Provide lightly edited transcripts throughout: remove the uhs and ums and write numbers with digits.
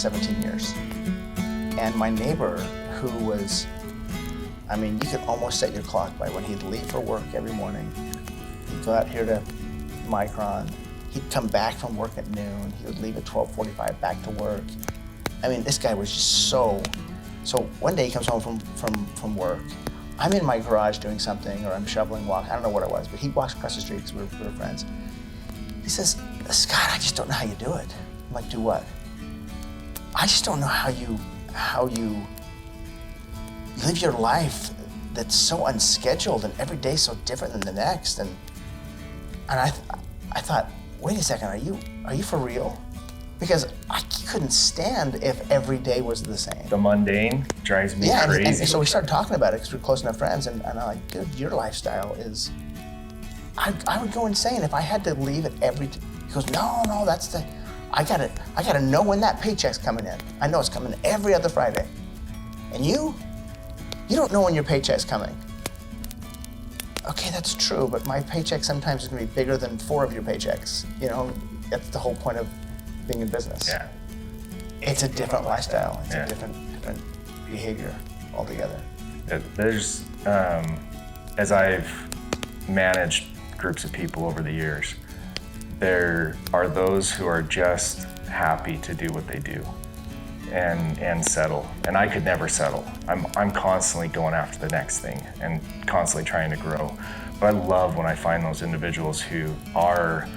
17 years. And my neighbor, who was, I mean, you could almost set your clock by when he'd leave for work every morning. He'd go out here to Micron. He'd come back from work at noon. He would leave at 12:45 back to work. I mean, this guy was just so one day he comes home from work. I'm in my garage doing something, or I'm shoveling walk. I don't know what it was, but he walks across the street because we were friends. He says, "Scott, I just don't know how you do it." I'm like, "Do what?" "I just don't know how you live your life that's so unscheduled and every day so different than the next." And I thought, wait a second, are you for real? Because I couldn't stand if every day was the same. The mundane drives me crazy. And so we started talking about it because we're close enough friends, and I'm like, dude, your lifestyle is, I would go insane if I had to leave it every, he goes, no, I gotta know when that paycheck's coming in. I know it's coming every other Friday. And you don't know when your paycheck's coming. Okay, that's true, but my paycheck sometimes is gonna be bigger than 4 of your paychecks. You know, that's the whole point of being in business. Yeah. It's a different lifestyle. It's a different behavior altogether. There's, as I've managed groups of people over the years, there are those who are just happy to do what they do and settle. And I could never settle. I'm constantly going after the next thing and constantly trying to grow. But I love when I find those individuals who are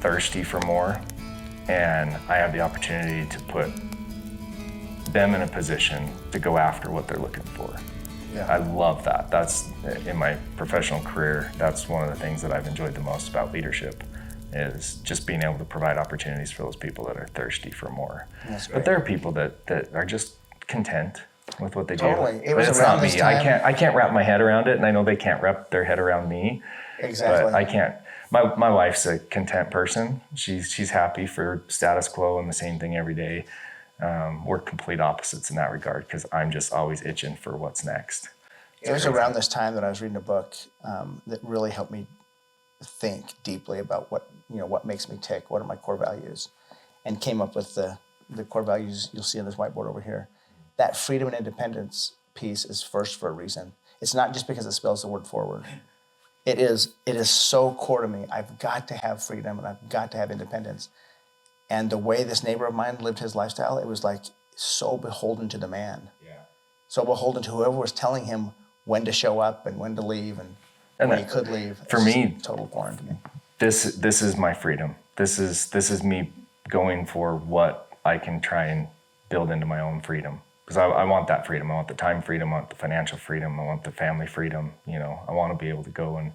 thirsty for more, and I have the opportunity to put them in a position to go after what they're looking for. Yeah. I love that. That's, in my professional career, that's one of the things that I've enjoyed the most about leadership, is just being able to provide opportunities for those people that are thirsty for more. That's great. But there are people that are just content with what they Totally. do. But it's not me. I can't wrap my head around it, and I know they can't wrap their head around me. Exactly. But I can't. My wife's a content person. She's happy for status quo and the same thing every day. We're complete opposites in that regard, because I'm just always itching for what's next. It was around this time that I was reading a book that really helped me think deeply about what makes me tick, what are my core values, and came up with the core values you'll see on this whiteboard over here. That freedom and independence piece is first for a reason. It's not just because it spells the word forward. It is so core to me. I've got to have freedom and I've got to have independence. And the way this neighbor of mine lived his lifestyle, it was like so beholden to the man. Yeah. So beholden to whoever was telling him when to show up and when to leave and when he could leave. For me, total foreign to me. This is my freedom. This is me going for what I can try and build into my own freedom. Because I want that freedom. I want the time freedom. I want the financial freedom. I want the family freedom. I want to be able to go and,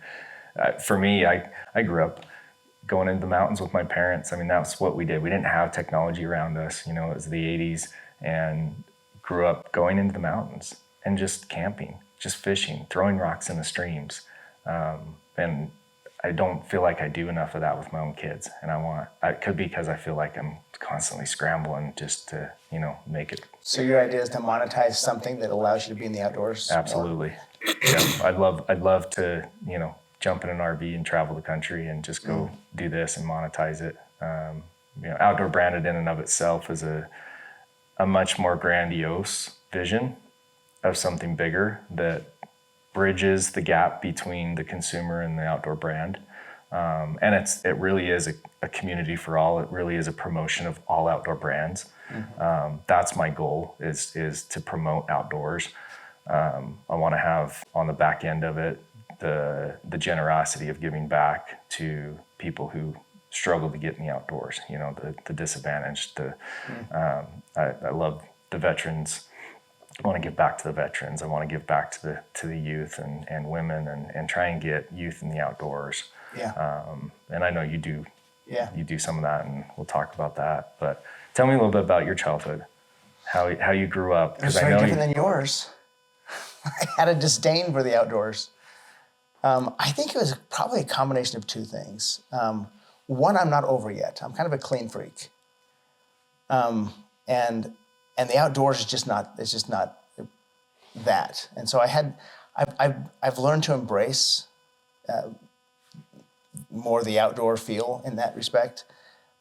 for me, I grew up going into the mountains with my parents. I mean, that's what we did. We didn't have technology around us. It was the 80s, and grew up going into the mountains and just camping, just fishing, throwing rocks in the streams. And I don't feel like I do enough of that with my own kids. And it could be because I feel like I'm constantly scrambling just to, make it. So your idea is to monetize something that allows you to be in the outdoors? Absolutely. Yeah, I'd love to, jump in an RV and travel the country and just go do this and monetize it. Outdoor branded in and of itself is a much more grandiose vision of something bigger that bridges the gap between the consumer and the outdoor brand. And it really is a community for all. It really is a promotion of all outdoor brands. Mm-hmm. That's my goal, is to promote outdoors. I want to have on the back end of it the generosity of giving back to people who struggle to get in the outdoors, the disadvantaged. I love the veterans. I want to give back to the veterans. I want to give back to the youth and women and try and get youth in the outdoors. Yeah. And I know you do. Yeah. You do some of that, and we'll talk about that. But tell me a little bit about your childhood, how you grew up. It was very different than yours. I had a disdain for the outdoors. I think it was probably a combination of two things. One, I'm not over yet. I'm kind of a clean freak. And the outdoors is just not that. And so I've learned to embrace more the outdoor feel in that respect.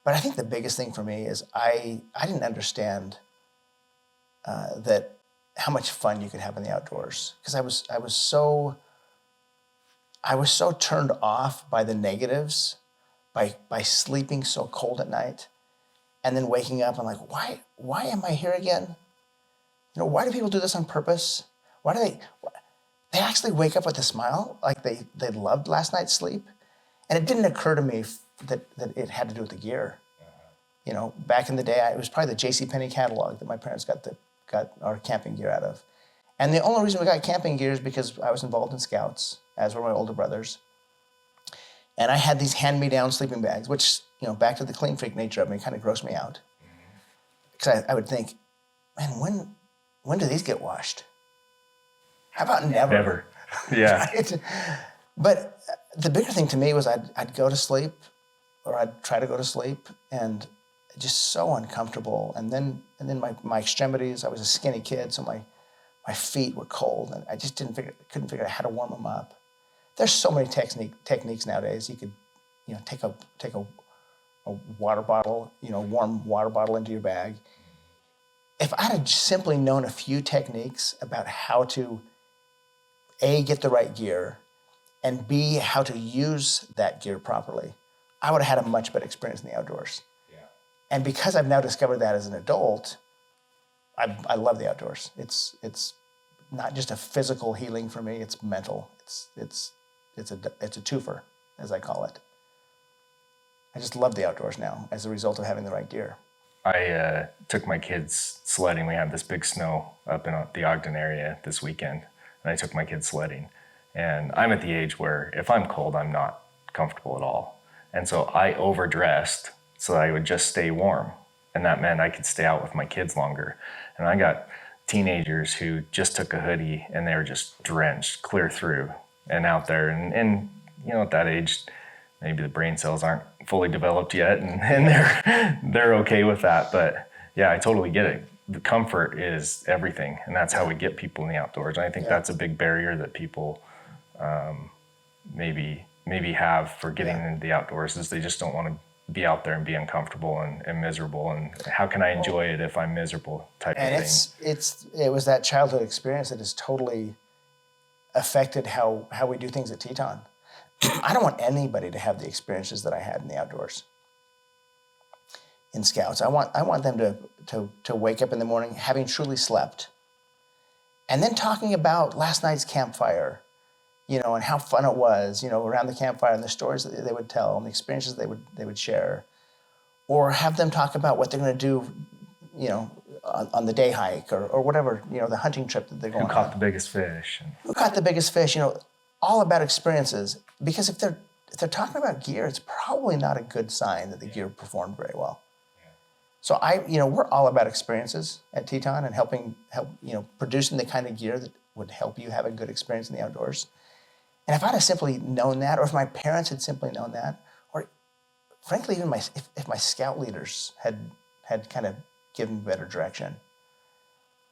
But I think the biggest thing for me is I didn't understand that how much fun you could have in the outdoors, because I was so turned off by the negatives, by sleeping so cold at night, and then waking up and like, why am I here again? Why do people do this on purpose? Why do they actually wake up with a smile, like they loved last night's sleep? And it didn't occur to me that it had to do with the gear. Back in the day, it was probably the JCPenney catalog that my parents got our camping gear out of. And the only reason we got camping gear is because I was involved in Scouts, as were my older brothers. And I had these hand-me-down sleeping bags, which, back to the clean freak nature of me, kind of grossed me out. Because I would think, man, when do these get washed? How about never? Never. Yeah. Right? But the bigger thing to me was I'd go to sleep, or I'd try to go to sleep, and just so uncomfortable. And then my extremities, I was a skinny kid, so my feet were cold, and I just couldn't figure out how to warm them up. There's so many techniques nowadays. You could, take a water bottle, warm water bottle into your bag. If I had simply known a few techniques about how to, A, get the right gear, and B, how to use that gear properly, I would have had a much better experience in the outdoors. Yeah. And because I've now discovered that as an adult, I love the outdoors. It's not just a physical healing for me, it's mental. It's a twofer, as I call it. I just love the outdoors now as a result of having the right gear. I took my kids sledding. We had this big snow up in the Ogden area this weekend, and I took my kids sledding. And I'm at the age where if I'm cold, I'm not comfortable at all. And so I overdressed so that I would just stay warm. And that meant I could stay out with my kids longer. And I got teenagers who just took a hoodie and they were just drenched clear through and out there. And at that age, maybe the brain cells aren't fully developed yet, and they're okay with that. But yeah, I totally get it. The comfort is everything, and that's how we get people in the outdoors. And I think that's a big barrier that people maybe have for getting into the outdoors, is they just don't want to be out there and be uncomfortable and miserable. And how can I enjoy it if I'm miserable type of thing. It was that childhood experience that has totally affected how we do things at Teton. I don't want anybody to have the experiences that I had in the outdoors, in Scouts. I want them to wake up in the morning having truly slept, and then talking about last night's campfire, and how fun it was, around the campfire, and the stories that they would tell and the experiences they would share, or have them talk about what they're going to do, on the day hike or whatever, the hunting trip that they're going on. Who caught the biggest fish? Who caught the biggest fish? All about experiences. Because if they're talking about gear, it's probably not a good sign that the gear performed very well. Yeah. So we're all about experiences at Teton and help producing the kind of gear that would help you have a good experience in the outdoors. And if I'd have simply known that, or if my parents had simply known that, or frankly, even if my scout leaders had kind of given better direction,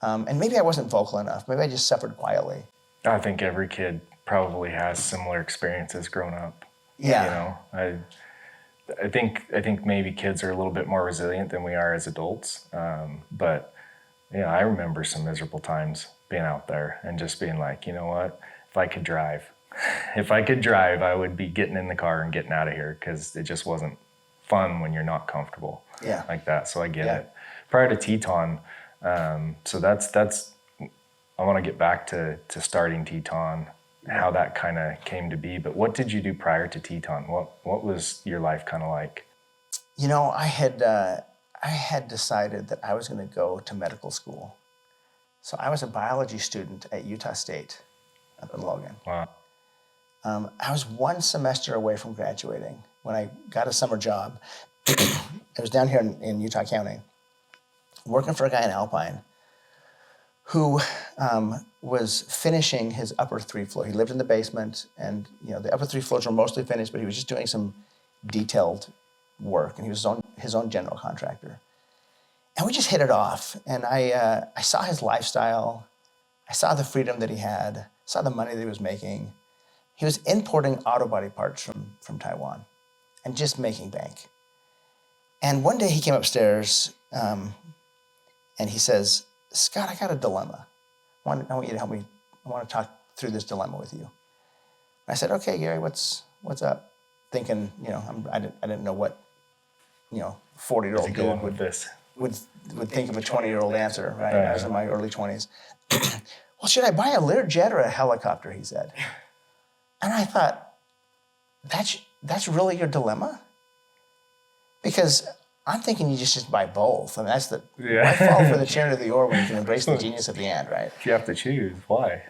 and maybe I wasn't vocal enough, maybe I just suffered quietly. I think every kid probably has similar experiences growing up. Yeah. I think maybe kids are a little bit more resilient than we are as adults. But I remember some miserable times being out there and just being like, you know what, if I could drive, I would be getting in the car and getting out of here, because it just wasn't fun when you're not comfortable like that. So I get it. Prior to Teton, so that's I want to get back to starting Teton, how that kind of came to be. But what did you do prior to Teton? What was your life kind of like? I had decided that I was going to go to medical school. So I was a biology student at Utah State up in Logan. Wow. I was one semester away from graduating when I got a summer job. I was down here in Utah County, working for a guy in Alpine who was finishing his upper 3 floor. He lived in the basement, and the upper 3 floors were mostly finished, but he was just doing some detailed work, and he was his own general contractor. And we just hit it off, and I saw his lifestyle. I saw the freedom that he had, saw the money that he was making. He was importing auto body parts from Taiwan and just making bank. And one day he came upstairs and he says, Scott, I got a dilemma. I want you to help me. I want to talk through this dilemma with you. I said, okay, Gary, what's up? Thinking, I didn't know what, 40-year-old dude would think of a 20-year-old answer, right? I was in my early 20s. Well, should I buy a Learjet or a helicopter, he said. And I thought, that's really your dilemma? Because I'm thinking you just buy both. I mean, why fall for the charity of the oar when you can embrace the genius of the and, right? If you have to choose, why?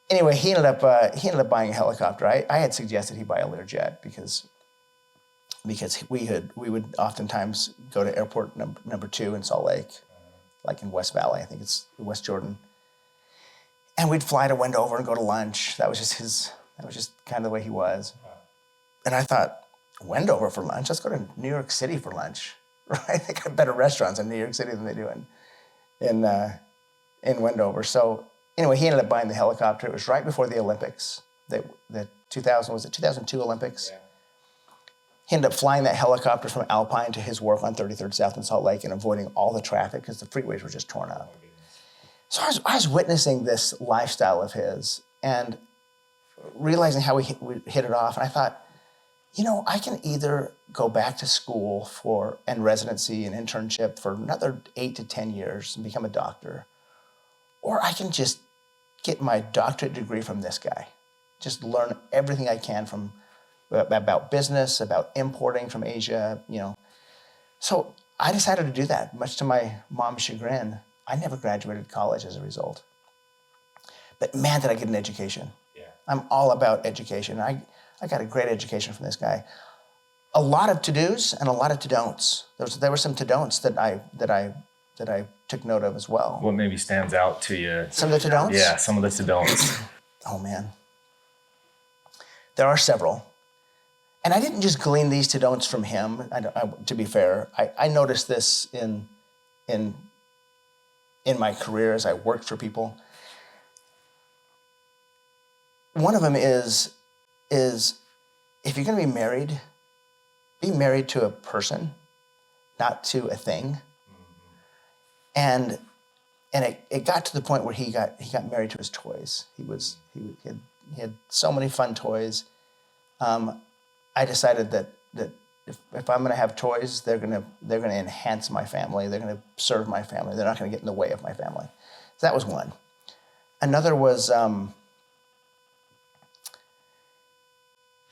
Anyway, he ended up buying a helicopter. I had suggested he buy a Learjet because we would oftentimes go to airport number 2 in Salt Lake, like in West Valley, I think it's West Jordan. And we'd fly to Wendover and go to lunch. That was just kind of the way he was. And I thought, Wendover for lunch? Let's go to New York City for lunch, right? They got better restaurants in New York City than they do in Wendover. So anyway, he ended up buying the helicopter. It was right before the Olympics, the 2002 Olympics? Yeah. He ended up flying that helicopter from Alpine to his work on 33rd South in Salt Lake and avoiding all the traffic because the freeways were just torn up. So I was witnessing this lifestyle of his and realizing how we hit it off. And I thought, I can either go back to school and residency and internship for another 8 to 10 years and become a doctor, or I can just get my doctorate degree from this guy, just learn everything I can about business, about importing from Asia, So I decided to do that, much to my mom's chagrin. I never graduated college as a result. But man, did I get an education. Yeah. I'm all about education. I got a great education from this guy. A lot of to-dos and a lot of to-don'ts. There were some to-don'ts that I took note of as well. What maybe stands out to you? Some of the to-don'ts? Yeah, some of the to-don'ts. Oh, man. There are several. And I didn't just glean these to-don'ts from him, to be fair. I noticed this in my career as I worked for people. One of them is if you're going to be married to a person, not to a thing. Mm-hmm. And it got to the point where he got married to his toys. He had so many fun toys. I decided that if I'm going to have toys, they're going to enhance my family. They're going to serve my family. They're not going to get in the way of my family. So that was one. Another was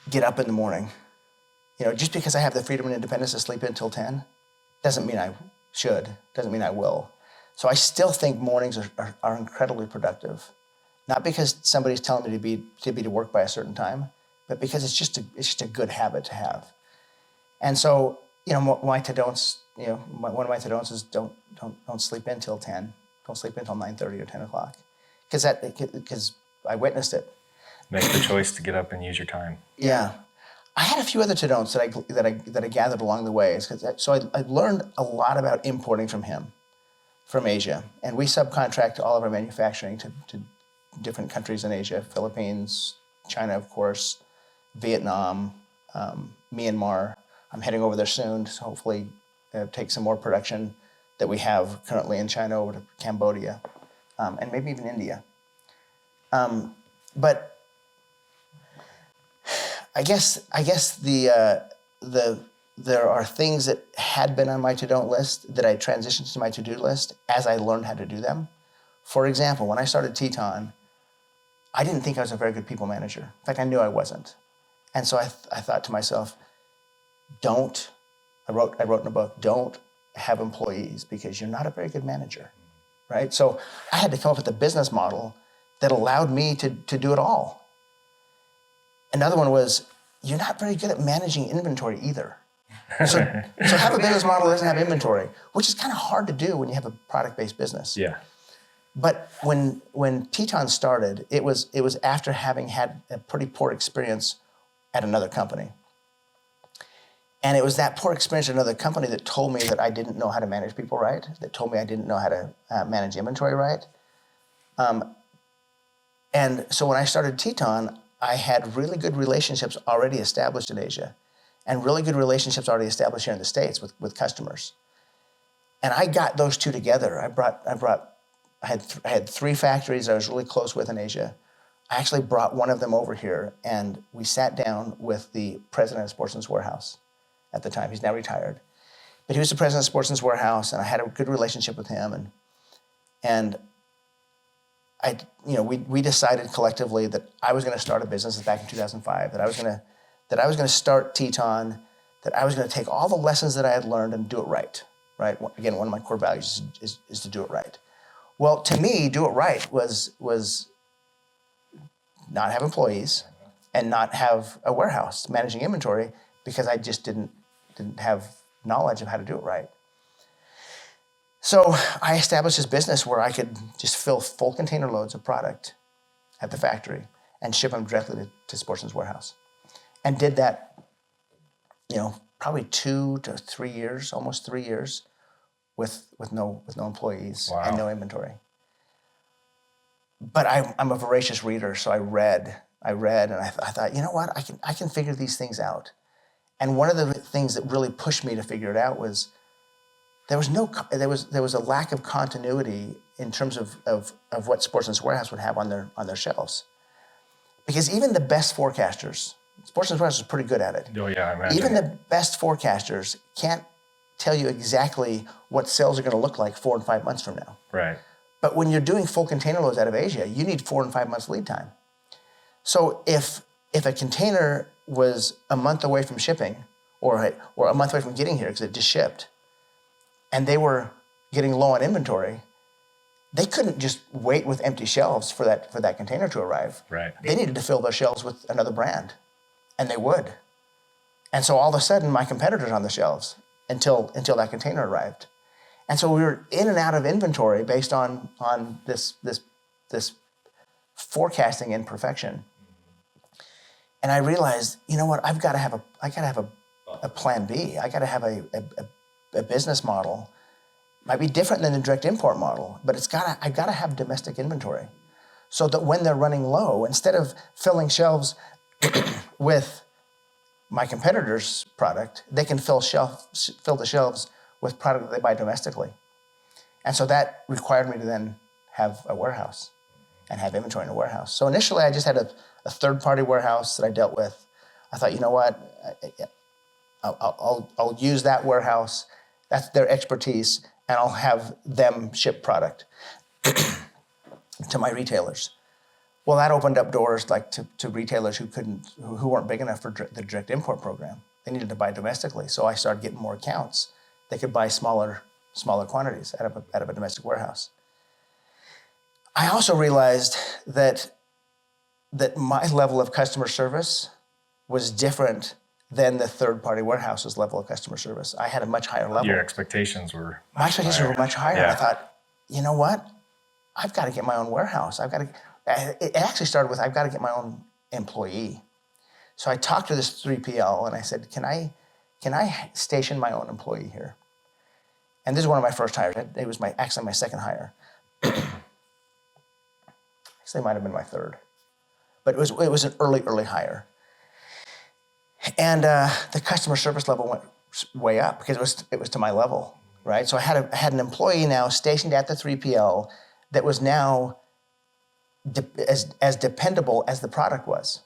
get up in the morning. Just because I have the freedom and independence to sleep until 10 doesn't mean I should, doesn't mean I will. So I still think mornings are incredibly productive. Not because somebody's telling me to be to work by a certain time, but because it's just a good habit to have. And so, my to-don'ts, one of my to-don'ts is don't sleep in till 10. Don't sleep until 9:30 or 10 o'clock. Because I witnessed it. Make the choice to get up and use your time. Yeah. I had a few other to-don'ts that I gathered along the way. So I learned a lot about importing from him, from Asia. And we subcontract all of our manufacturing to different countries in Asia, Philippines, China, of course, Vietnam, Myanmar. I'm heading over there soon to hopefully take some more production that we have currently in China over to Cambodia, and maybe even India. But I guess there are things that had been on my to-don't list that I transitioned to my to-do list as I learned how to do them. For example, when I started Teton, I didn't think I was a very good people manager. In fact, I knew I wasn't. And so I thought to myself, I wrote in a book, don't have employees because you're not a very good manager, right? So I had to come up with a business model that allowed me to do it all. Another one was, you're not very good at managing inventory either. So have a business model that doesn't have inventory, which is kind of hard to do when you have a product-based business. Yeah. But when Teton started, it was after having had a pretty poor experience at another company. And it was that poor experience at another company that told me that I didn't know how to manage people right, that told me I didn't know how to manage inventory right. And so when I started Teton, I had really good relationships already established in Asia. and really good relationships already established here in the States with customers. And I got those two together. I had three factories I was really close with in Asia. I actually brought one of them over here, and we sat down with the president of Sportsman's Warehouse at the time. He's now retired. But he was the president of Sportsman's Warehouse, and I had a good relationship with him. And we decided collectively that I was going to start a business back in 2005, that I was going to start Teton, that I was going to take all the lessons that I had learned and do it right. Right? Again, one of my core values is to do it right. Well, to me, do it right was not have employees and not have a warehouse managing inventory, because I just didn't have knowledge of how to do it right. So I established this business where I could just fill full container loads of product at the factory and ship them directly to Sportsman's Warehouse, and did that, probably 2 to 3 years, almost 3 years, with no employees. Wow. And no inventory. But I'm a voracious reader, so I read, and I thought, you know what, I can figure these things out. And one of the things that really pushed me to figure it out was there was a lack of continuity in terms of what Sportsman's Warehouse would have on their shelves, because even the best forecasters, Sportsman's Warehouse is pretty good at it. Oh yeah, I imagine. Even the best forecasters can't tell you exactly what sales are going to look like 4 and 5 months from now. Right. But when you're doing full container loads out of Asia, you need 4 and 5 months lead time. So if a container was a month away from shipping, or a month away from getting here because it just shipped, and they were getting low on inventory, they couldn't just wait with empty shelves for that container to arrive. Right. They needed to fill those shelves with another brand, and they would. And so all of a sudden, my competitor's on the shelves until that container arrived. And so we were in and out of inventory based on this forecasting imperfection. And I realized, you know what, I gotta have a plan B. I gotta have a business model. Might be different than the direct import model, but I gotta have domestic inventory, so that when they're running low, instead of filling shelves with my competitor's product, they can fill the shelves with product that they buy domestically. And so that required me to then have a warehouse and have inventory in a warehouse. So initially I just had a third-party warehouse that I dealt with. I thought, you know what, I'll use that warehouse, that's their expertise, and I'll have them ship product to my retailers. Well, that opened up doors like to retailers who weren't big enough for the direct import program. They needed to buy domestically. So I started getting more accounts. They could buy smaller quantities out of a domestic warehouse. I also realized that my level of customer service was different than the third-party warehouse's level of customer service. I had a much higher level. Your expectations were My expectations were much higher. Yeah. I thought, you know what? I've got to get my own warehouse. It actually started with, I've got to get my own employee. So I talked to this 3PL and I said, can I station my own employee here? And this is one of my first hires. It was actually my second hire. Actually, it might have been my third. But it was an early hire. And the customer service level went way up because it was to my level, right? So I had an employee now stationed at the 3PL that was now as dependable as the product was.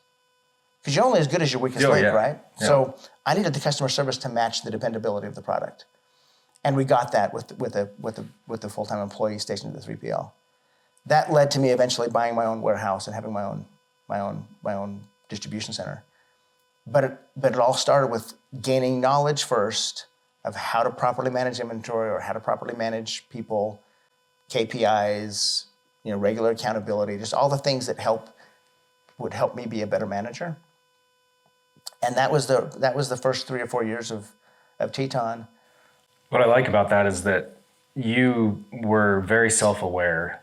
Because you're only as good as your weakest link, right? Yeah. So I needed the customer service to match the dependability of the product. And we got that with the full-time employee stationed at the 3PL. That led to me eventually buying my own warehouse and having my own distribution center. But it all started with gaining knowledge first of how to properly manage inventory or how to properly manage people, KPIs, regular accountability, just all the things that would help me be a better manager. And that was the first 3 or 4 years of Teton. What I like about that is that you were very self-aware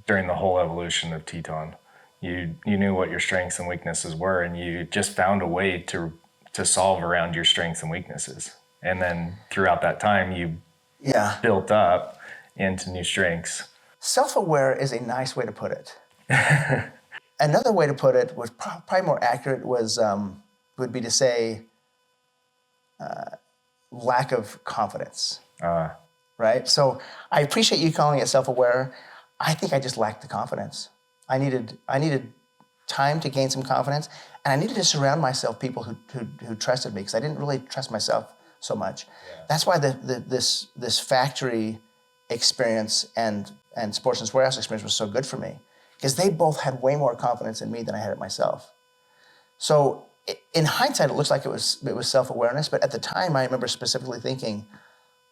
during the whole evolution of Teton. You knew what your strengths and weaknesses were, and you just found a way to solve around your strengths and weaknesses. And then throughout that time, you built up into new strengths. Self-aware is a nice way to put it. Another way to put it was probably more accurate would be to say lack of confidence. Right? So I appreciate you calling it self-aware. I think I just lacked the confidence. I needed time to gain some confidence, and I needed to surround myself with people who trusted me, because I didn't really trust myself so much. Yeah. That's why this factory experience and Sportsman's Warehouse experience was so good for me, because they both had way more confidence in me than I had it myself. So in hindsight, it looks like it was self-awareness, but at the time, I remember specifically thinking,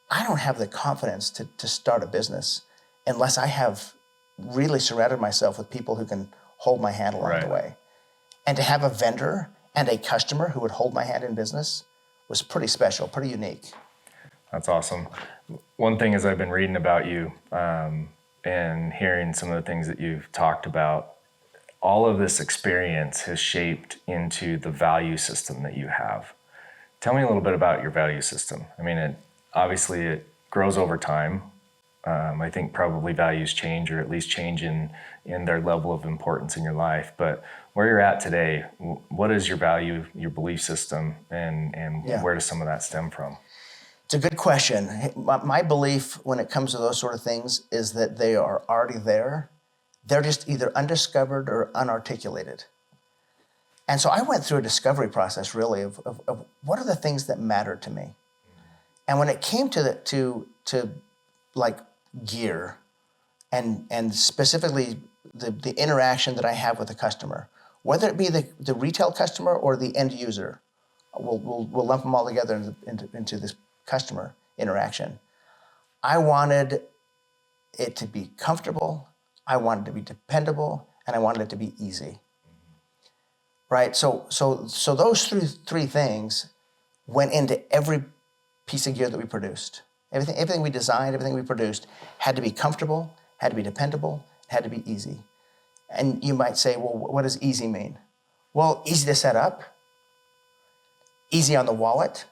I don't have the confidence to start a business unless I have really surrounded myself with people who can hold my hand along the way. And to have a vendor and a customer who would hold my hand in business was pretty special, pretty unique. That's awesome. One thing as I've been reading about you and hearing some of the things that you've talked about, all of this experience has shaped into the value system that you have. Tell me a little bit about your value system. I mean, obviously it grows over time. I think probably values change, or at least change in their level of importance in your life. But where you're at today, what is your value, your belief system, and where does some of that stem from? It's a good question. My belief when it comes to those sort of things is that they are already there. They're just either undiscovered or unarticulated. And so I went through a discovery process, really, of what are the things that matter to me. And when it came to like gear, and specifically the interaction that I have with the customer, whether it be the retail customer or the end user, we'll lump them all together into this customer interaction. I wanted it to be comfortable, I wanted it to be dependable, and I wanted it to be easy. Right? So those three things went into every piece of gear that we produced. Everything we designed, everything we produced had to be comfortable, had to be dependable, had to be easy. And you might say, well, what does easy mean? Well, easy to set up, easy on the wallet,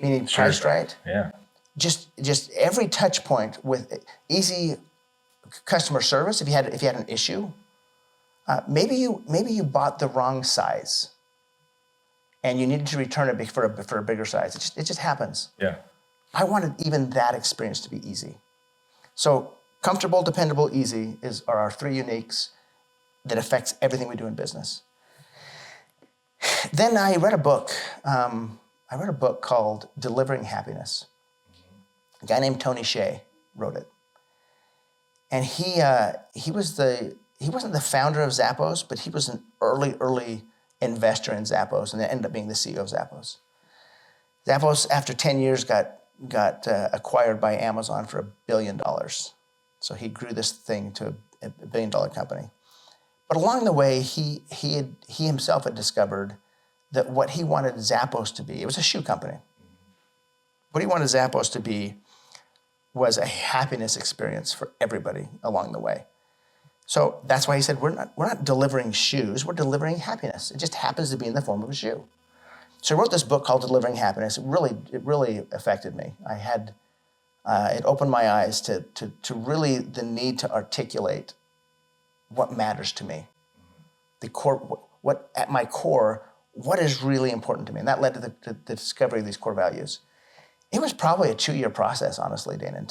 meaning priced right. Yeah. Just every touch point with easy customer service. If you had an issue, maybe you bought the wrong size, and you needed to return it for a bigger size. It just happens. Yeah. I wanted even that experience to be easy. So comfortable, dependable, easy are our three uniques that affects everything we do in business. Then I read a book. I read a book called Delivering Happiness. A guy named Tony Hsieh wrote it. And he wasn't the founder of Zappos, but he was an early investor in Zappos, and ended up being the CEO of Zappos. Zappos, after 10 years, got acquired by Amazon for $1 billion. So he grew this thing to a $1 billion company. But along the way, he himself had discovered that what he wanted Zappos to be, it was a shoe company. What he wanted Zappos to be was a happiness experience for everybody along the way. So that's why he said, we're not delivering shoes, we're delivering happiness. It just happens to be in the form of a shoe. So I wrote this book called Delivering Happiness. It really affected me. It opened my eyes to really the need to articulate what matters to me. The core, what at my core, what is really important to me. And that led to the discovery of these core values. It was probably a 2-year process, honestly, Dan.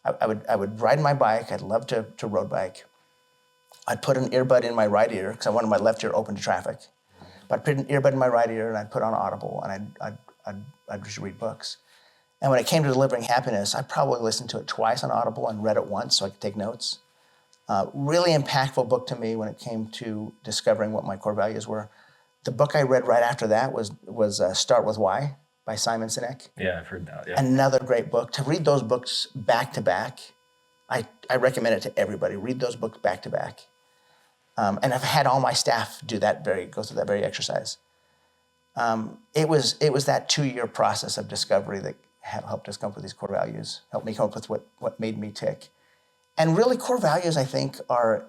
I would ride my bike. I'd love to road bike. I'd put an earbud in my right ear because I wanted my left ear open to traffic. But I'd put an earbud in my right ear and I'd put on Audible and I'd just read books. And when it came to Delivering Happiness, I probably listened to it twice on Audible and read it once so I could take notes. Really impactful book to me when it came to discovering what my core values were. The book I read right after that was Start With Why by Simon Sinek. Yeah, I've heard that. Yeah. Another great book. To read those books back to back, I recommend it to everybody. Read those books back to back. And I've had all my staff go through that very exercise. It was that 2-year process of discovery that helped us come up with these core values, helped me come up with what made me tick. And really, core values, I think, are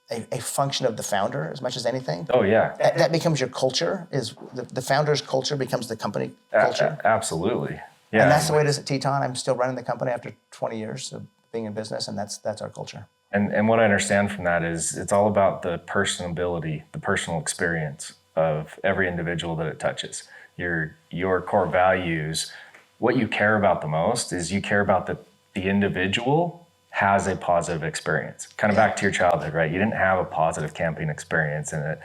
a function of the founder as much as anything. Oh, yeah. That becomes your culture, is the founder's culture becomes the company culture. Absolutely. Yeah. And that's the way it is at Teton. I'm still running the company after 20 years of being in business, and that's our culture. And what I understand from that is it's all about the personability, the personal experience of every individual that it touches. your core values, what you care about the most is you care about the individual has a positive experience. Kind of back to your childhood, right? You didn't have a positive camping experience, and it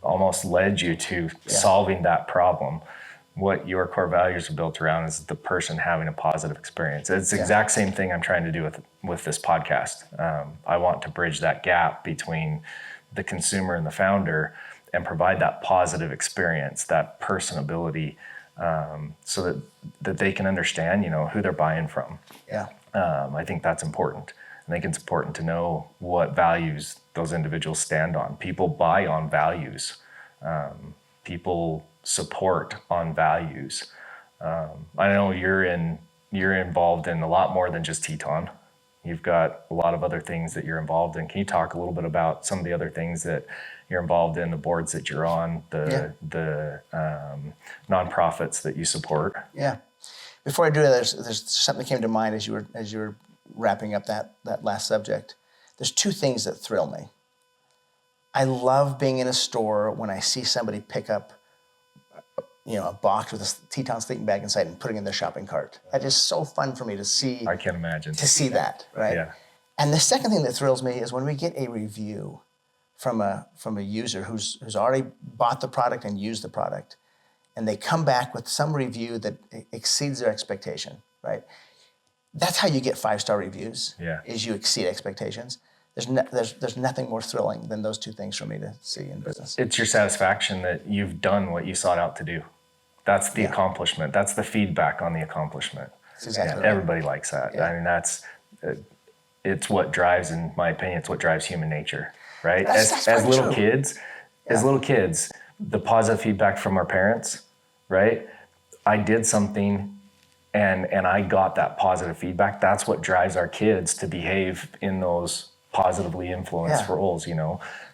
almost led you to solving that problem. What your core values are built around is the person having a positive experience. It's the exact same thing I'm trying to do with this podcast. I want to bridge that gap between the consumer and the founder and provide that positive experience, that personability, so that they can understand, who they're buying from. Yeah. I think that's important. I think it's important to know what values those individuals stand on. People buy on values. People support on values. I know you're involved in a lot more than just Teton. You've got a lot of other things that you're involved in. Can you talk a little bit about some of the other things that you're involved in, the boards that you're on, the nonprofits that you support? Yeah. Before I do that, there's something that came to mind as you were wrapping up that last subject. There's two things that thrill me. I love being in a store when I see somebody pick up, a box with a Teton sleeping bag inside and putting it in their shopping cart. That is so fun for me to see. I can't imagine. To see that, right? Yeah. And the second thing that thrills me is when we get a review from a user who's already bought the product and used the product, and they come back with some review that exceeds their expectation, right? That's how you get 5-star reviews. Yeah. Is you exceed expectations. There's nothing more thrilling than those two things for me to see in business. It's your satisfaction that you've done what you sought out to do. That's the accomplishment. That's the feedback on the accomplishment. That's exactly right. Everybody likes that. Yeah. I mean, it's what drives, in my opinion, it's what drives human nature, right? That's as little true. kids, the positive feedback from our parents, right? I did something and I got that positive feedback. That's what drives our kids to behave in those positively influenced roles.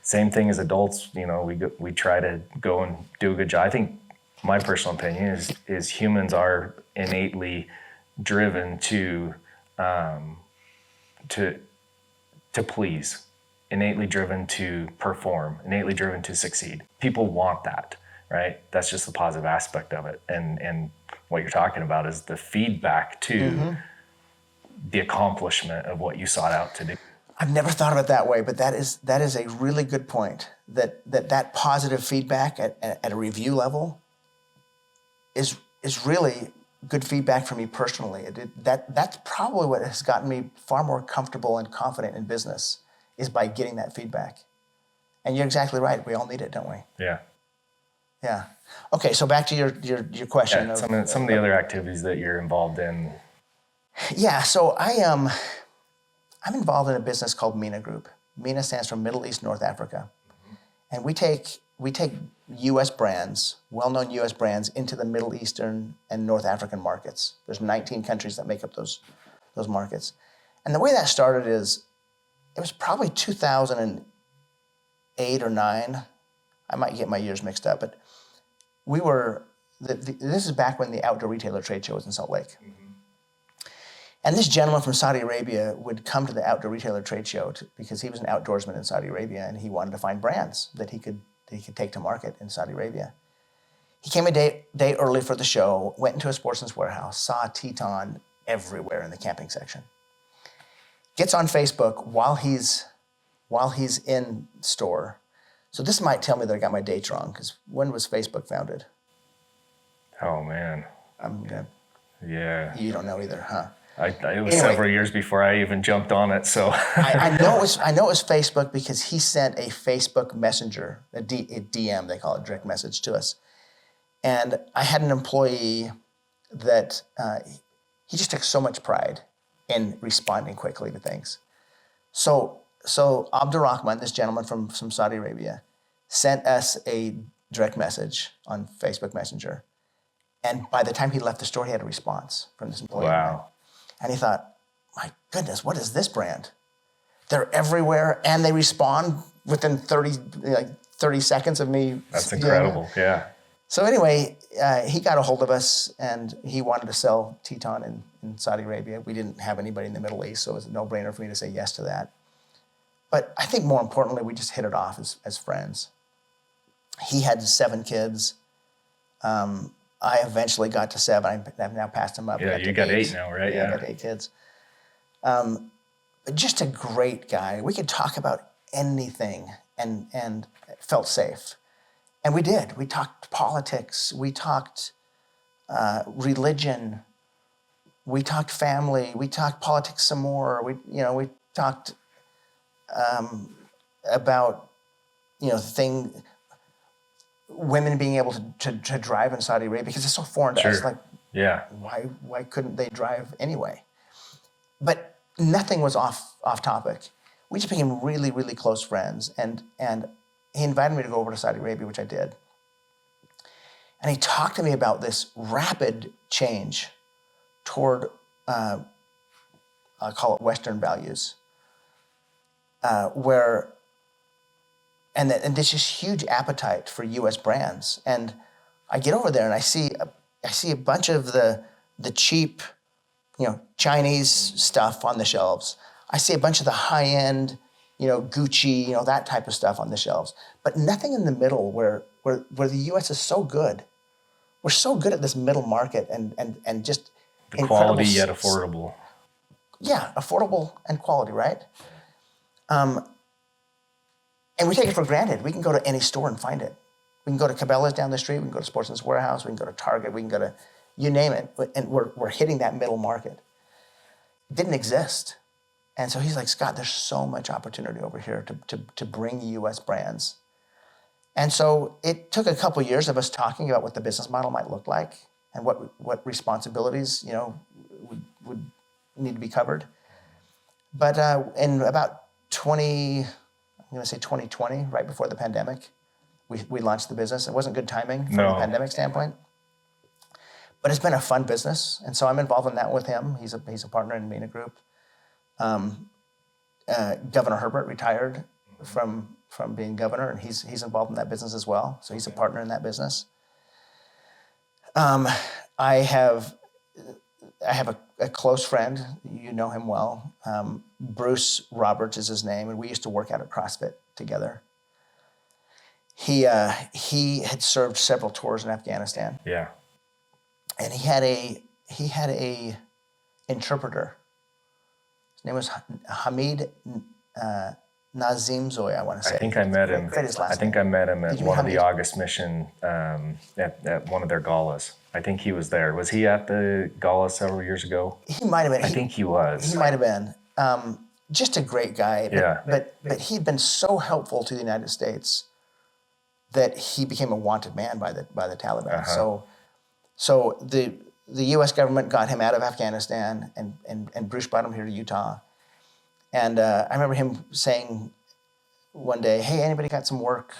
Same thing as adults. We try to go and do a good job. I think my personal opinion is humans are innately driven to please, innately driven to perform, innately driven to succeed. People want that, right? That's just the positive aspect of it. And what you're talking about is the feedback to the accomplishment of what you sought out to do. I've never thought of it that way, but that is a really good point. That positive feedback at a review level is really good feedback for me personally. That's probably what has gotten me far more comfortable and confident in business, is by getting that feedback. And you're exactly right. We all need it, don't we? Yeah. Yeah. Okay, so back to your question. Yeah, some of the other activities that you're involved in. Yeah, so I'm involved in a business called MENA Group. MENA stands for Middle East, North Africa. And we take U.S. brands, well-known U.S. brands, into the Middle Eastern and North African markets. There's 19 countries that make up those markets. And the way that started is, it was probably 2008 or 9. I might get my years mixed up, but this is back when the Outdoor Retailer Trade Show was in Salt Lake. And this gentleman from Saudi Arabia would come to the Outdoor Retailer Trade Show because he was an outdoorsman in Saudi Arabia, and he wanted to find brands that he could take to market in Saudi Arabia. He came a day early for the show, went into a Sportsman's Warehouse, saw Teton everywhere in the camping section. Gets on Facebook while he's in store. So this might tell me that I got my dates wrong, because when was Facebook founded? Oh man. Yeah. You don't know either, huh? It was several years before I even jumped on it, so. I know it was Facebook because he sent a Facebook Messenger, a DM, they call it, direct message to us. And I had an employee that he just took so much pride in responding quickly to things. So Abdurrahman, this gentleman from Saudi Arabia, sent us a direct message on Facebook Messenger. And by the time he left the store, he had a response from this employee. Wow. And he thought, my goodness, what is this brand? They're everywhere, and they respond within 30 seconds of me. That's incredible, yeah. So anyway, he got a hold of us, and he wanted to sell Teton in Saudi Arabia. We didn't have anybody in the Middle East, so it was a no-brainer for me to say yes to that. But I think more importantly, we just hit it off as friends. He had 7 kids. I eventually got to 7. I've now passed him up. Yeah, you got 8 now, right? Yeah, I got 8 kids. But just a great guy. We could talk about anything and felt safe. And we did. We talked politics. We talked religion. We talked family. We talked politics some more. We talked about women being able to drive in Saudi Arabia because it's so foreign to us. Like, yeah, why couldn't they drive anyway? But nothing was off topic. We just became really, really close friends. And he invited me to go over to Saudi Arabia, which I did. And he talked to me about this rapid change toward, I'll call it Western values, and there's this huge appetite for U.S. brands. And I get over there and I see a bunch of the cheap, Chinese stuff on the shelves. I see a bunch of the high-end, Gucci, that type of stuff on the shelves. But nothing in the middle where the U.S. is so good. We're so good at this middle market and just the quality yet affordable. Yeah, affordable and quality, right? And we take it for granted. We can go to any store and find it. We can go to Cabela's down the street. We can go to Sportsman's Warehouse. We can go to Target. We can go to, you name it. And we're hitting that middle market. It didn't exist. And so he's like, Scott, there's so much opportunity over here to bring U.S. brands. And so it took a couple years of us talking about what the business model might look like and what responsibilities, would need to be covered. But in about 2020, right before the pandemic, we launched the business. It wasn't good timing from a pandemic standpoint, but it's been a fun business. And so I'm involved in that with him. He's a partner in MENA Group. Governor Herbert retired from being governor, and he's involved in that business as well. So he's a partner in that business. I have a close friend, you know him well. Bruce Roberts is his name, and we used to work out at CrossFit together. He had served several tours in Afghanistan. Yeah. And he had a interpreter. His name was Hamid Nazimzoy, I want to say. I think I met him. I think I met him at one of the August mission at one of their galas. I think he was there. Was he at the gala several years ago? He might have been. I think he was. He might have been. Just a great guy. But he'd been so helpful to the United States that he became a wanted man by the Taliban. Uh-huh. So the U.S. government got him out of Afghanistan, and Bruce brought him here to Utah. And I remember him saying one day, "Hey, anybody got some work,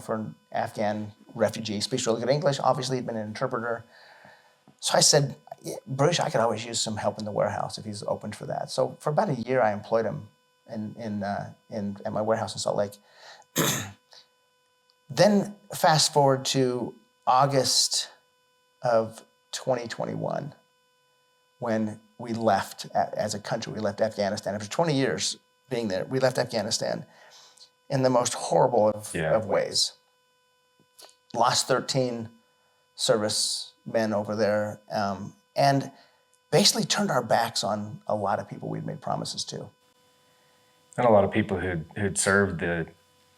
for an Afghan refugee? Speaks really good English. Obviously, he'd been an interpreter." So I said, "Bruce, I could always use some help in the warehouse if he's open for that." So for about a year, I employed him at my warehouse in Salt Lake. Then fast forward to August of 2021, when we left as a country. We left Afghanistan. After 20 years being there, we left Afghanistan in the most horrible of ways. Lost 13 servicemen over there, and basically turned our backs on a lot of people we'd made promises to. And a lot of people who'd served the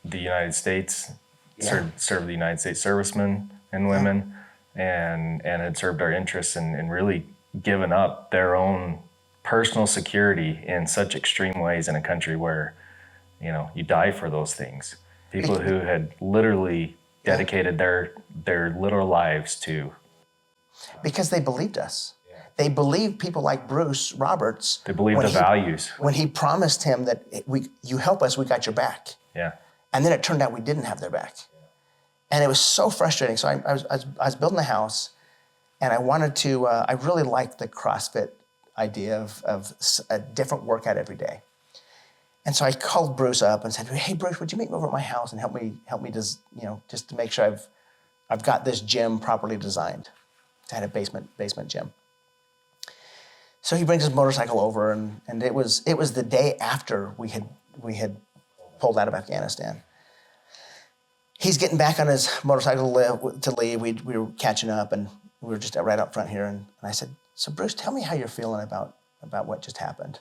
United States, served the United States servicemen and women, and had served our interests and really given up their own personal security in such extreme ways in a country where, you die for those things. People who had literally dedicated their literal lives to. Because they believed us. They believed people like Bruce Roberts. They believed the values. When he promised him that you help us, we got your back. Yeah. And then it turned out we didn't have their back. And it was so frustrating. So I was building a house, and I wanted to, I really liked the CrossFit idea of a different workout every day. And so I called Bruce up and said, "Hey, Bruce, would you meet me over at my house and help me just to make sure I've got this gym properly designed." I had a basement gym. So he brings his motorcycle over, and it was the day after we had pulled out of Afghanistan. he's getting back on his motorcycle to leave. We were catching up, and we were just right up front here. And I said, "So Bruce, tell me how you're feeling about what just happened."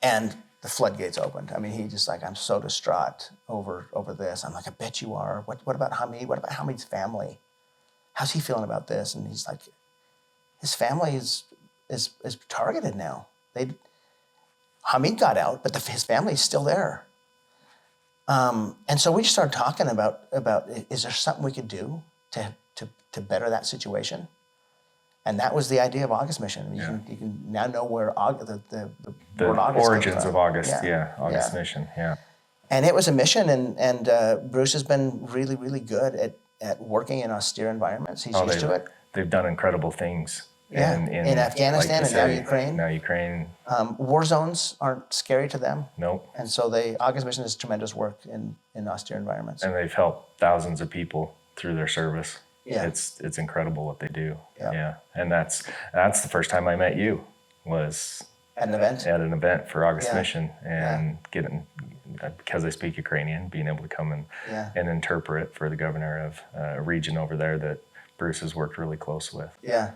And the floodgates opened. I mean, he just like, "I'm so distraught over this." I'm like, "I bet you are. What about Hamid? What about Hamid's family? How's he feeling about this?" And he's like, "His family is targeted now. Hamid got out, but his family is still there." And so we just started talking about is there something we could do to better that situation? And that was the idea of August Mission. You can now know where the word August origins of August. August Yeah. Mission. Yeah. And it was a mission, and Bruce has been really, really good at working in austere environments. He's used to it. They've done incredible things. Yeah, in Afghanistan and now Ukraine. Now Ukraine. War zones aren't scary to them. Nope. And so August Mission is tremendous work in austere environments. And they've helped thousands of people through their service. Yeah. It's incredible what they do. Yeah. And that's the first time I met you, was At an event? At an event for August Yeah. Mission, and getting, because I speak Ukrainian, being able to come and interpret for the governor of a region over there that Bruce has worked really close with. Yeah.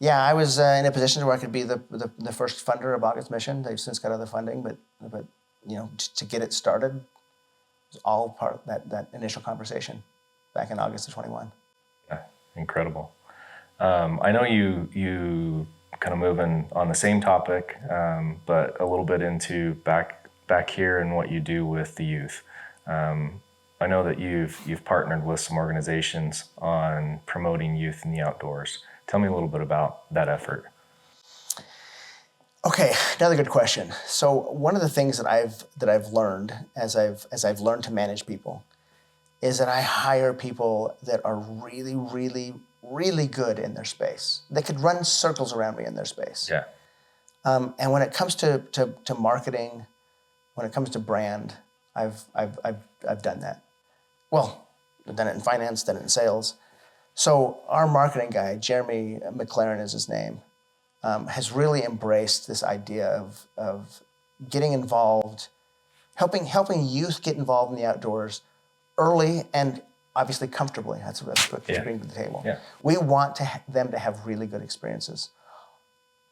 Yeah, I was in a position where I could be the first funder of August Mission. They've since got other funding, but just to get it started was all part of that initial conversation back in August of 21. Yeah, incredible. I know you kind of moving on the same topic, but a little bit into back here and what you do with the youth. I know that you've partnered with some organizations on promoting youth in the outdoors. Tell me a little bit about that effort. Okay, another good question. So one of the things that I've learned as I've learned to manage people is that I hire people that are really, really, really good in their space. They could run circles around me in their space. Yeah. And when it comes to marketing, when it comes to brand, I've done that. Well, I've done it in finance, done it in sales. So our marketing guy, Jeremy McLaren is his name, has really embraced this idea of getting involved, helping youth get involved in the outdoors early and obviously comfortably. That's what we bring to the table. Yeah. We want them to have really good experiences.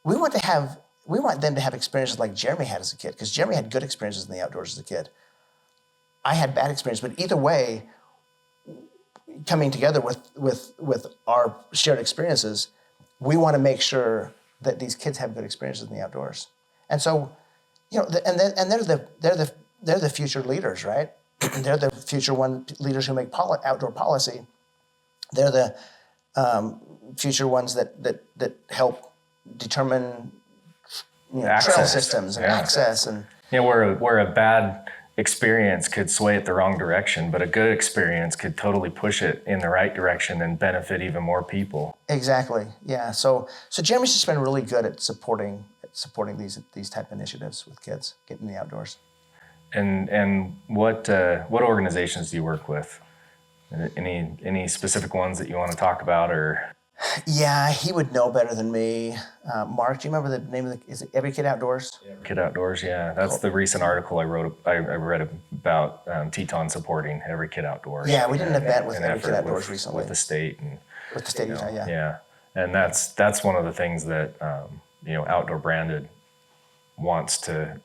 We want them to have experiences like Jeremy had as a kid, because Jeremy had good experiences in the outdoors as a kid. I had bad experience, but either way, coming together with our shared experiences, we want to make sure that these kids have good experiences in the outdoors. And so, they're the future leaders, right? They're the future leaders who make outdoor policy. They're the future ones that help determine trail systems and access and where a bad experience could sway it the wrong direction, but a good experience could totally push it in the right direction and benefit even more people. Exactly. Yeah. So Jeremy's just been really good at supporting these type of initiatives with kids getting in the outdoors. And what organizations do you work with? Any specific ones that you want to talk about, or? Yeah, he would know better than me. Mark, do you remember the name of is it Every Kid Outdoors? Every Kid Outdoors, yeah. That's the recent article I read about Teton supporting Every Kid Outdoors. Yeah, we did an event with Every Kid Outdoors recently. With the state. With the state of Utah, yeah. Yeah, and that's one of the things that Outdoor Branded wants to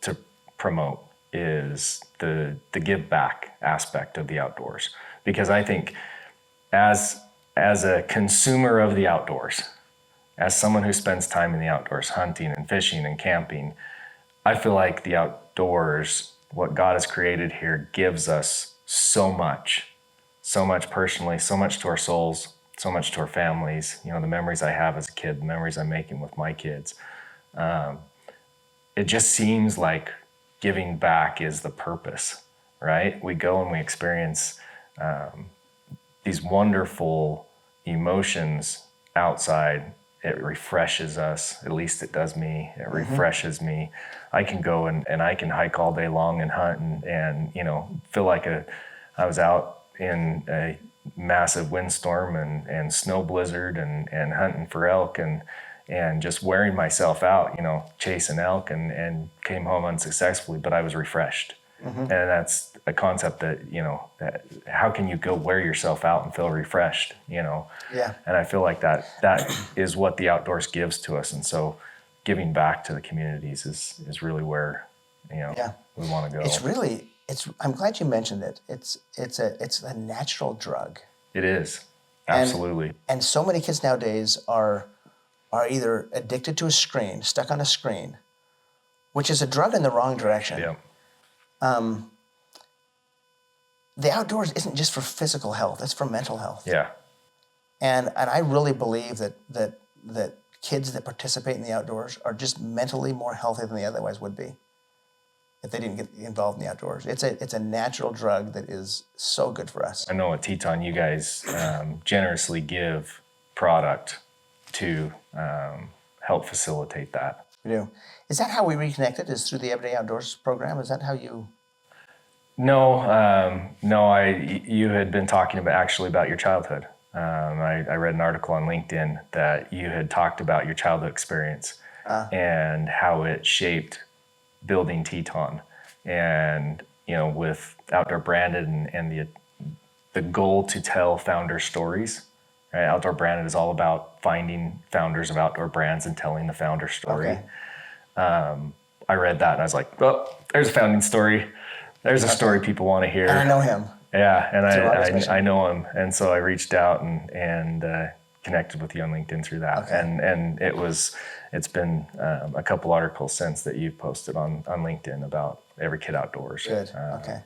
promote is the give back aspect of the outdoors. Because I think as a consumer of the outdoors, as someone who spends time in the outdoors, hunting and fishing and camping, I feel like the outdoors, what God has created here, gives us so much personally, so much to our souls, so much to our families. The memories I have as a kid, the memories I'm making with my kids. It just seems like giving back is the purpose, right? We go and we experience these wonderful emotions outside. It refreshes us. At least it does me. It refreshes me. I can go and I can hike all day long and hunt and feel like I was out in a massive windstorm and snow blizzard and hunting for elk and just wearing myself out, chasing elk and came home unsuccessfully, but I was refreshed. And a concept that, that how can you go wear yourself out and feel refreshed, Yeah. And I feel like that is what the outdoors gives to us. And so giving back to the communities is really where, Yeah. we want to go. I'm glad you mentioned it. It's a natural drug. It is. Absolutely. And so many kids nowadays are either addicted to a screen, stuck on a screen, which is a drug in the wrong direction. Yeah. The outdoors isn't just for physical health, it's for mental health. Yeah. And I really believe that kids that participate in the outdoors are just mentally more healthy than they otherwise would be if they didn't get involved in the outdoors. It's a natural drug that is so good for us. I know at Teton, you guys generously give product to help facilitate that. We do. Is that how we reconnected? Is through the Everyday Outdoors program? Is that how you? No. You had been talking about your childhood. I read an article on LinkedIn that you had talked about your childhood experience and how it shaped building Teton, and with Outdoor Branded and the goal to tell founder stories. Right? Outdoor Branded is all about finding founders of outdoor brands and telling the founder story. Okay. I read that and I was like, well, there's a founding story. There's a story people want to hear. And I know him. Yeah, and I know him, and so I reached out and connected with you on LinkedIn through that. Okay. And it's been a couple articles since that you've posted on LinkedIn about Every Kid Outdoors. Good. Okay.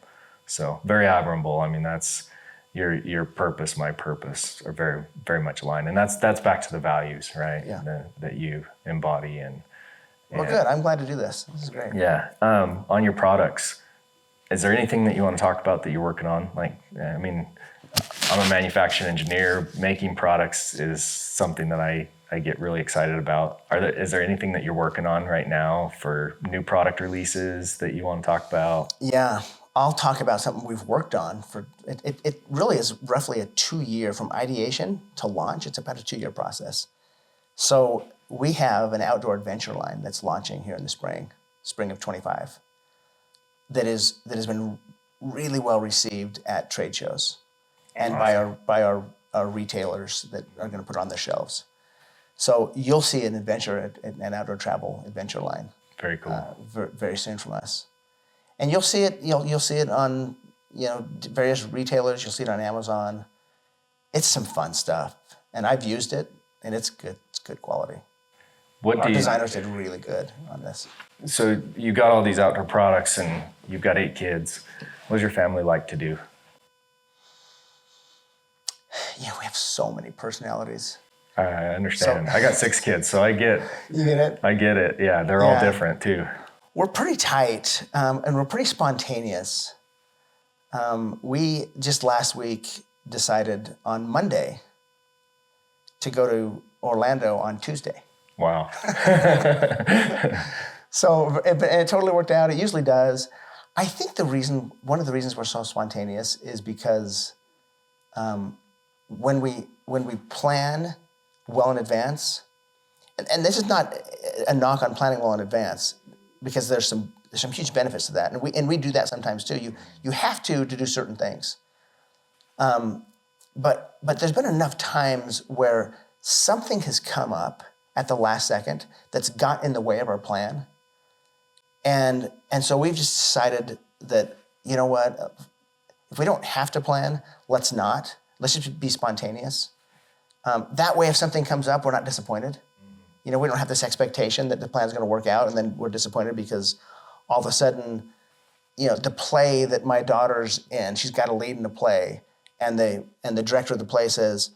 So very admirable. I mean, that's your purpose, my purpose are very, very much aligned, and that's back to the values, right? Yeah. That you embody Well, good. I'm glad to do this. This is great. Yeah. On your products, is there anything that you want to talk about that you're working on? Like, I mean, I'm a manufacturing engineer. Making products is something that I get really excited about. Is there anything that you're working on right now for new product releases that you want to talk about? Yeah. I'll talk about something we've worked on for it really is roughly a 2-year from ideation to launch. It's about a 2-year process. So we have an outdoor adventure line that's launching here in the spring of 25 that has been really well received at trade shows and by our retailers that are going to put it on their shelves. So you'll see an outdoor travel adventure line. Very cool. Very soon from us. And you'll see it. You'll see it on various retailers. You'll see it on Amazon. It's some fun stuff, and I've used it, and it's good. It's good quality. Our designers did really good on this. So you got all these outdoor products, and you've got 8 kids. What does your family like to do? Yeah, we have so many personalities. I understand. I got 6 kids, so I get. You get it? I get it. Yeah, they're all different too. We're pretty tight, and we're pretty spontaneous. We just last week decided on Monday to go to Orlando on Tuesday. Wow. So it totally worked out. It usually does. I think one of the reasons we're so spontaneous is because when we plan well in advance, and this is not a knock on planning well in advance, because there's some huge benefits to that, and we do that sometimes too. You have to do certain things, but there's been enough times where something has come up at the last second that's got in the way of our plan, and so we've just decided that, you know what, if we don't have to plan, let's just be spontaneous. That way, if something comes up, we're not disappointed. We don't have this expectation that the plan's going to work out, and then we're disappointed because all of a sudden, the play that my daughter's in, she's got a lead in a play, and the director of the play says,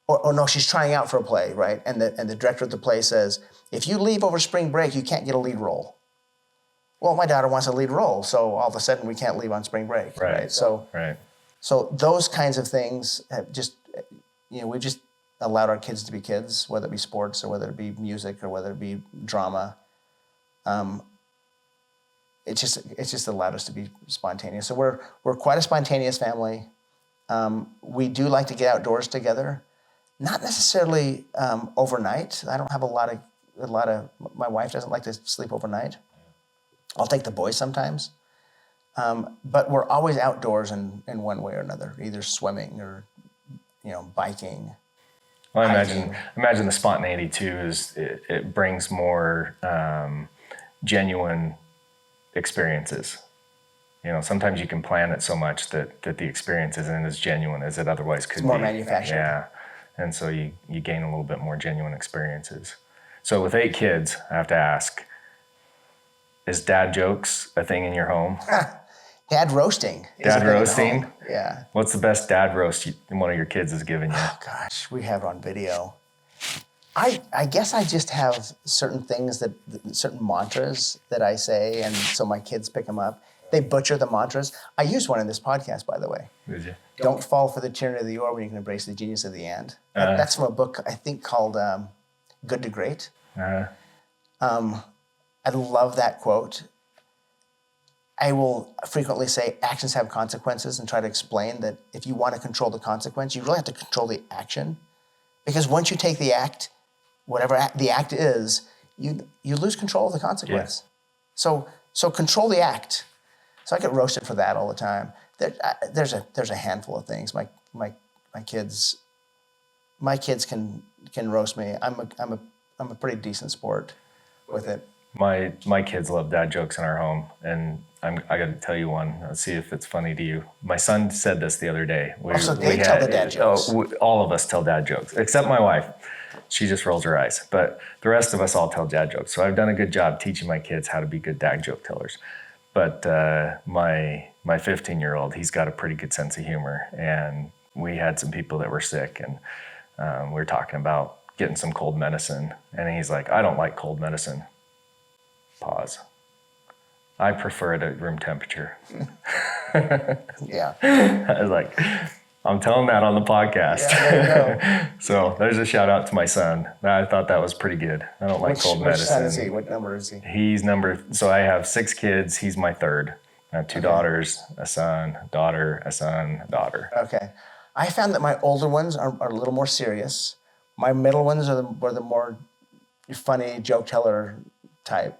or no, she's trying out for a play, right? And the director of the play says, if you leave over spring break, you can't get a lead role. Well, my daughter wants a lead role, so all of a sudden we can't leave on spring break, right? So those kinds of things have just, we've just allowed our kids to be kids, whether it be sports or whether it be music or whether it be drama. It's just allowed us to be spontaneous. So we're quite a spontaneous family. We do like to get outdoors together, not necessarily overnight. I don't have a lot of. My wife doesn't like to sleep overnight. I'll take the boys sometimes, But we're always outdoors in one way or another, either swimming or, biking. Well, I imagine the spontaneity too is it brings more genuine experiences. Sometimes you can plan it so much that the experience isn't as genuine as it otherwise could be. It's more manufactured. Yeah, and so you gain a little bit more genuine experiences. So with 8 kids, I have to ask, is dad jokes a thing in your home? Dad roasting. Dad roasting? Yeah. What's the best dad roast one of your kids has given you? Oh, gosh, we have it on video. I guess I just have certain things certain mantras that I say, and so my kids pick them up. They butcher the mantras. I used one in this podcast, by the way. Did you? Don't fall for the tyranny of the or when you can embrace the genius of the and. That's from a book, I think, called Good to Great. I love that quote. I will frequently say actions have consequences and try to explain that if you want to control the consequence, you really have to control the action. Because once you take the act, whatever the act is, you lose control of the consequence. Yeah. So control the act. So I get roasted for that all the time. There's a handful of things. My kids can roast me. I'm a pretty decent sport with it. My kids love dad jokes in our home, and I got to tell you one. Let's see if it's funny to you. My son said this the other day. So they tell the dad jokes. All of us tell dad jokes, except my wife. She just rolls her eyes. But the rest of us all tell dad jokes. So I've done a good job teaching my kids how to be good dad joke tellers. But my 15-year-old, he's got a pretty good sense of humor. And we had some people that were sick, and we were talking about getting some cold medicine. And he's like, I don't like cold medicine. Pause. I prefer it at room temperature. Yeah. I was like, I'm telling that on the podcast. Yeah, there you go. So there's a shout out to my son. I thought that was pretty good. I don't like cold medicine. Which son is he? What number is he? He's so I have 6 kids. He's my 3rd. I have 2 daughters, a son, a daughter, a son, a daughter. Okay. I found that my older ones are a little more serious. My middle ones are the more funny joke teller type.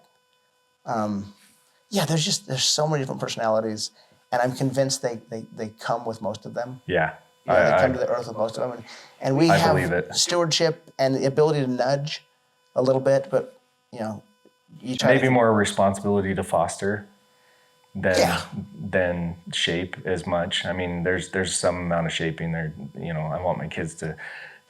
There's so many different personalities, and I'm convinced they come with most of them. Yeah. They come to the earth with most of them. And we have stewardship and the ability to nudge a little bit, but, you try maybe more responsibility to foster than shape as much. I mean, there's some amount of shaping there. I want my kids to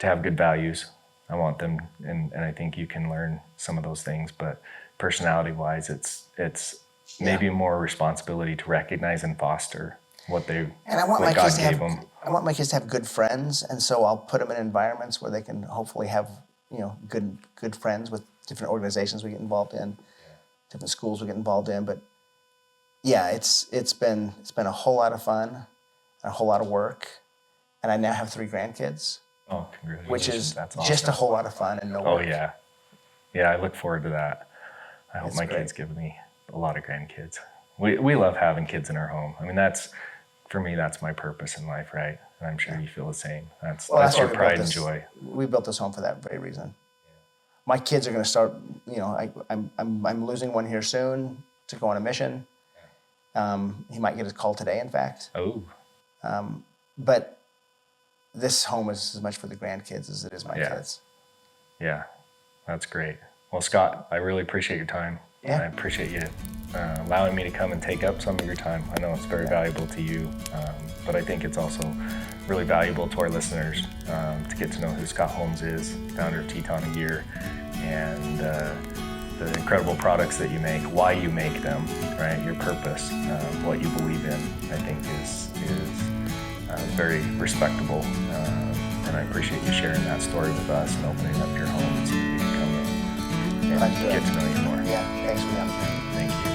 have good values. I want them, and I think you can learn some of those things, but personality-wise, it's maybe more responsibility to recognize and foster what God gave them. I want my kids to have good friends, and so I'll put them in environments where they can hopefully have good friends with different organizations we get involved in, different schools we get involved in. But yeah, it's been a whole lot of fun and a whole lot of work, and I now have 3 grandkids. Oh, congratulations! Which is That's awesome. just a whole lot of fun and no work. Oh yeah. I look forward to that. I hope my kids give me a lot of grandkids. We love having kids in our home. I mean, for me, that's my purpose in life, right? And I'm sure you feel the same. That's your pride and joy. We built this home for that very reason. Yeah. My kids are going to start. I'm losing one here soon to go on a mission. He might get a call today, in fact. Oh. But this home is as much for the grandkids as it is my kids. Yeah, that's great. Well, Scott, I really appreciate your time. Yeah. I appreciate you allowing me to come and take up some of your time. I know it's very valuable to you, but I think it's also really valuable to our listeners to get to know who Scott Holmes is, founder of Teton Gear, and the incredible products that you make, why you make them, right? Your purpose, what you believe in, I think is very respectable. And I appreciate you sharing that story with us and opening up your home so we can come and get to know you more. Yeah, thanks for the opportunity. Thank you.